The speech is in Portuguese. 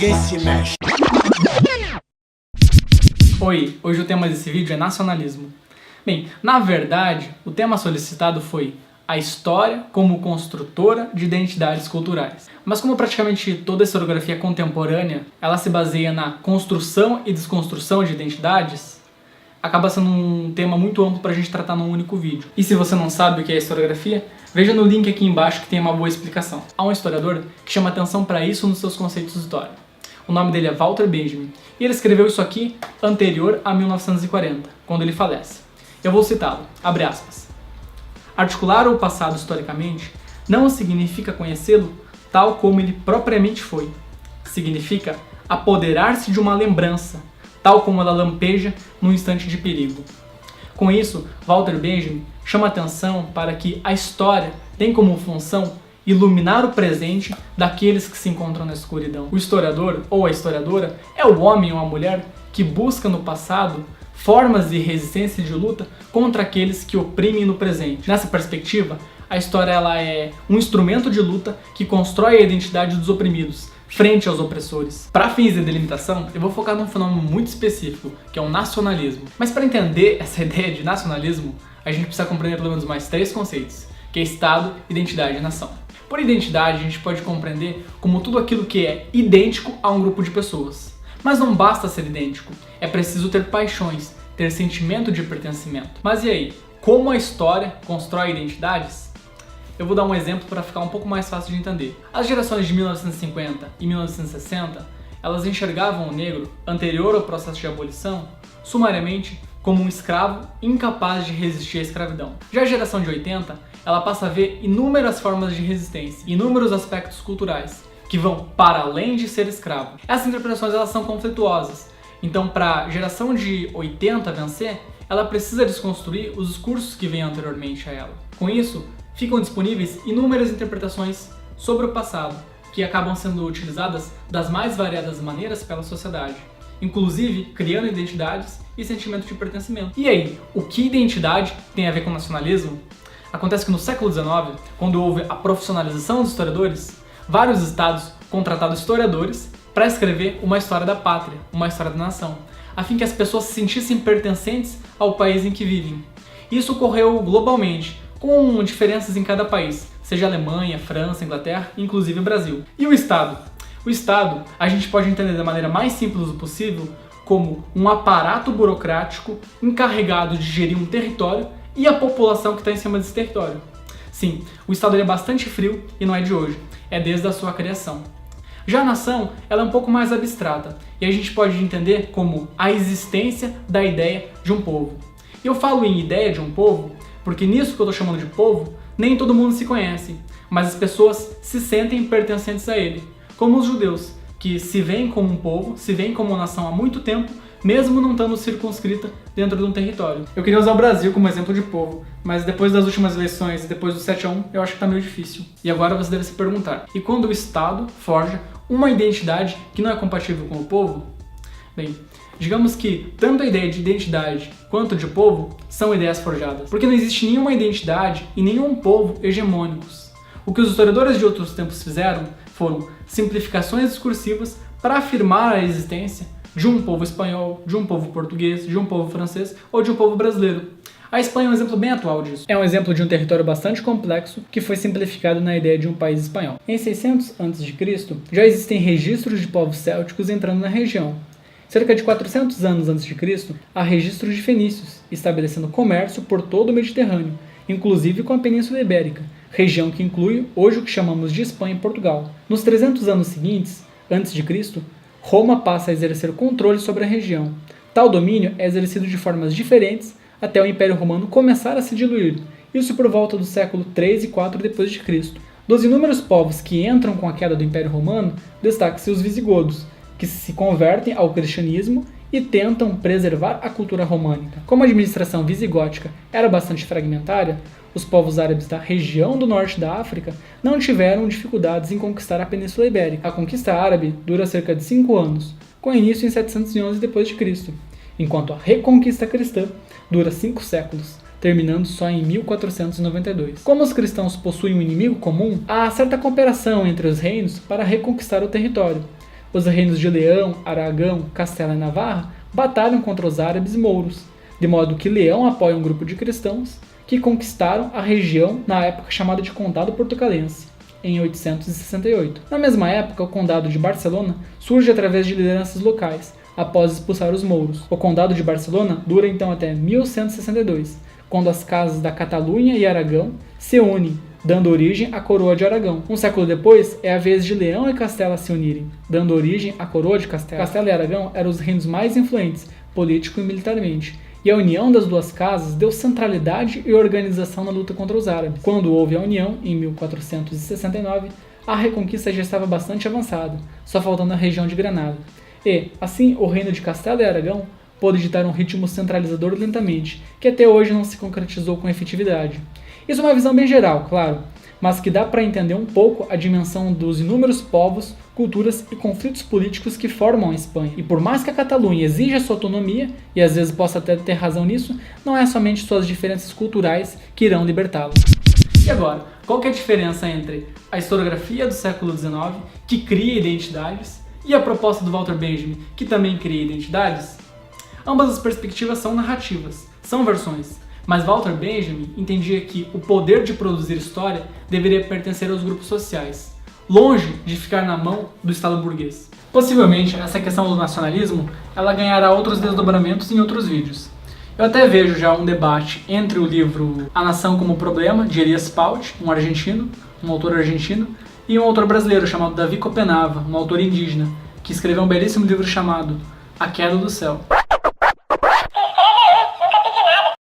ninguém se mexe. Oi, hoje o tema desse vídeo é nacionalismo. Bem, na verdade, o tema solicitado foi a história como construtora de identidades culturais. Mas como praticamente toda a historiografia contemporânea, ela se baseia na construção e desconstrução de identidades, acaba sendo um tema muito amplo para a gente tratar num único vídeo. E se você não sabe o que é historiografia, veja no link aqui embaixo que tem uma boa explicação. Há um historiador que chama atenção para isso nos seus conceitos de história. O nome dele é Walter Benjamin, e ele escreveu isso aqui anterior a 1940, quando ele falece. Eu vou citá-lo, abre aspas. Articular o passado historicamente não significa conhecê-lo tal como ele propriamente foi. Significa apoderar-se de uma lembrança, tal como ela lampeja num instante de perigo. Com isso, Walter Benjamin chama atenção para que a história tem como função iluminar o presente daqueles que se encontram na escuridão. O historiador ou a historiadora é o homem ou a mulher que busca no passado formas de resistência e de luta contra aqueles que oprimem no presente. Nessa perspectiva, a história ela é um instrumento de luta que constrói a identidade dos oprimidos frente aos opressores. Para fins de delimitação, eu vou focar num fenômeno muito específico, que é o nacionalismo. Mas para entender essa ideia de nacionalismo, a gente precisa compreender pelo menos mais 3 conceitos, que é Estado, identidade e nação. Por identidade, a gente pode compreender como tudo aquilo que é idêntico a um grupo de pessoas. Mas não basta ser idêntico, é preciso ter paixões, ter sentimento de pertencimento. Mas e aí, como a história constrói identidades? Eu vou dar um exemplo para ficar um pouco mais fácil de entender. As gerações de 1950 e 1960, elas enxergavam o negro, anterior ao processo de abolição, sumariamente como um escravo incapaz de resistir à escravidão. Já a geração de 80, ela passa a ver inúmeras formas de resistência, inúmeros aspectos culturais, que vão para além de ser escravo. Essas interpretações elas são conflituosas. Então, para a geração de 80 vencer, ela precisa desconstruir os discursos que vêm anteriormente a ela. Com isso, ficam disponíveis inúmeras interpretações sobre o passado, que acabam sendo utilizadas das mais variadas maneiras pela sociedade, inclusive criando identidades e sentimento de pertencimento. E aí, o que identidade tem a ver com nacionalismo? Acontece que no século XIX, quando houve a profissionalização dos historiadores, vários estados contrataram historiadores para escrever uma história da pátria, uma história da nação, a fim que as pessoas se sentissem pertencentes ao país em que vivem. Isso ocorreu globalmente, com diferenças em cada país, seja Alemanha, França, Inglaterra, inclusive o Brasil. E o Estado? O Estado, a gente pode entender da maneira mais simples possível como um aparato burocrático encarregado de gerir um território e a população que está em cima desse território. Sim, o Estado é bastante frio e não é de hoje, é desde a sua criação. Já a nação, ela é um pouco mais abstrata e a gente pode entender como a existência da ideia de um povo. E eu falo em ideia de um povo porque nisso que eu estou chamando de povo, nem todo mundo se conhece, mas as pessoas se sentem pertencentes a ele, como os judeus, que se veem como um povo, se veem como uma nação há muito tempo, mesmo não estando circunscrita dentro de um território. Eu queria usar o Brasil como exemplo de povo, mas depois das últimas eleições e depois do 7-1, eu acho que está meio difícil. E agora você deve se perguntar, e quando o Estado forja uma identidade que não é compatível com o povo? Bem, digamos que tanto a ideia de identidade quanto de povo são ideias forjadas, porque não existe nenhuma identidade e nenhum povo hegemônicos. O que os historiadores de outros tempos fizeram foram simplificações discursivas para afirmar a existência de um povo espanhol, de um povo português, de um povo francês ou de um povo brasileiro. A Espanha é um exemplo bem atual disso. É um exemplo de um território bastante complexo que foi simplificado na ideia de um país espanhol. Em 600 a.C., já existem registros de povos célticos entrando na região. Cerca de 400 anos antes de Cristo, há registros de fenícios, estabelecendo comércio por todo o Mediterrâneo, inclusive com a Península Ibérica, região que inclui hoje o que chamamos de Espanha e Portugal. Nos 300 anos seguintes, antes de Cristo, Roma passa a exercer controle sobre a região. Tal domínio é exercido de formas diferentes até o Império Romano começar a se diluir, isso por volta do século 3 e 4 d.C. Dos inúmeros povos que entram com a queda do Império Romano, destaca-se os visigodos, que se convertem ao cristianismo e tentam preservar a cultura românica. Como a administração visigótica era bastante fragmentária, os povos árabes da região do norte da África não tiveram dificuldades em conquistar a Península Ibérica. A conquista árabe dura cerca de 5 anos, com início em 711 d.C., enquanto a reconquista cristã dura 5 séculos, terminando só em 1492. Como os cristãos possuem um inimigo comum, há certa cooperação entre os reinos para reconquistar o território. os reinos de Leão, Aragão, Castela e Navarra batalham contra os árabes e mouros, de modo que Leão apoia um grupo de cristãos que conquistaram a região na época chamada de Condado Portucalense, em 868. Na mesma época, o Condado de Barcelona surge através de lideranças locais, após expulsar os mouros. O Condado de Barcelona dura então até 1162, quando as casas da Catalunha e Aragão se unem, dando origem à Coroa de Aragão. Um século depois, é a vez de Leão e Castela se unirem, dando origem à Coroa de Castela. Castela e Aragão eram os reinos mais influentes, político e militarmente, e a união das duas casas deu centralidade e organização na luta contra os árabes. Quando houve a união, em 1469, a reconquista já estava bastante avançada, só faltando a região de Granada. E, assim, o reino de Castela e Aragão pôde ditar um ritmo centralizador lentamente, que até hoje não se concretizou com efetividade. Isso é uma visão bem geral, claro, mas que dá para entender um pouco a dimensão dos inúmeros povos, culturas e conflitos políticos que formam a Espanha. E por mais que a Catalunha exija sua autonomia, e às vezes possa até ter razão nisso, não é somente suas diferenças culturais que irão libertá-la. E agora, qual que é a diferença entre a historiografia do século XIX, que cria identidades, e a proposta do Walter Benjamin, que também cria identidades? Ambas as perspectivas são narrativas, são versões, mas Walter Benjamin entendia que o poder de produzir história deveria pertencer aos grupos sociais, longe de ficar na mão do Estado burguês. Possivelmente, essa questão do nacionalismo ela ganhará outros desdobramentos em outros vídeos. Eu até vejo já um debate entre o livro A Nação como Problema, de Elias Pauty, um autor argentino, e um autor brasileiro chamado Davi Copenava, um autor indígena, que escreveu um belíssimo livro chamado A Queda do Céu.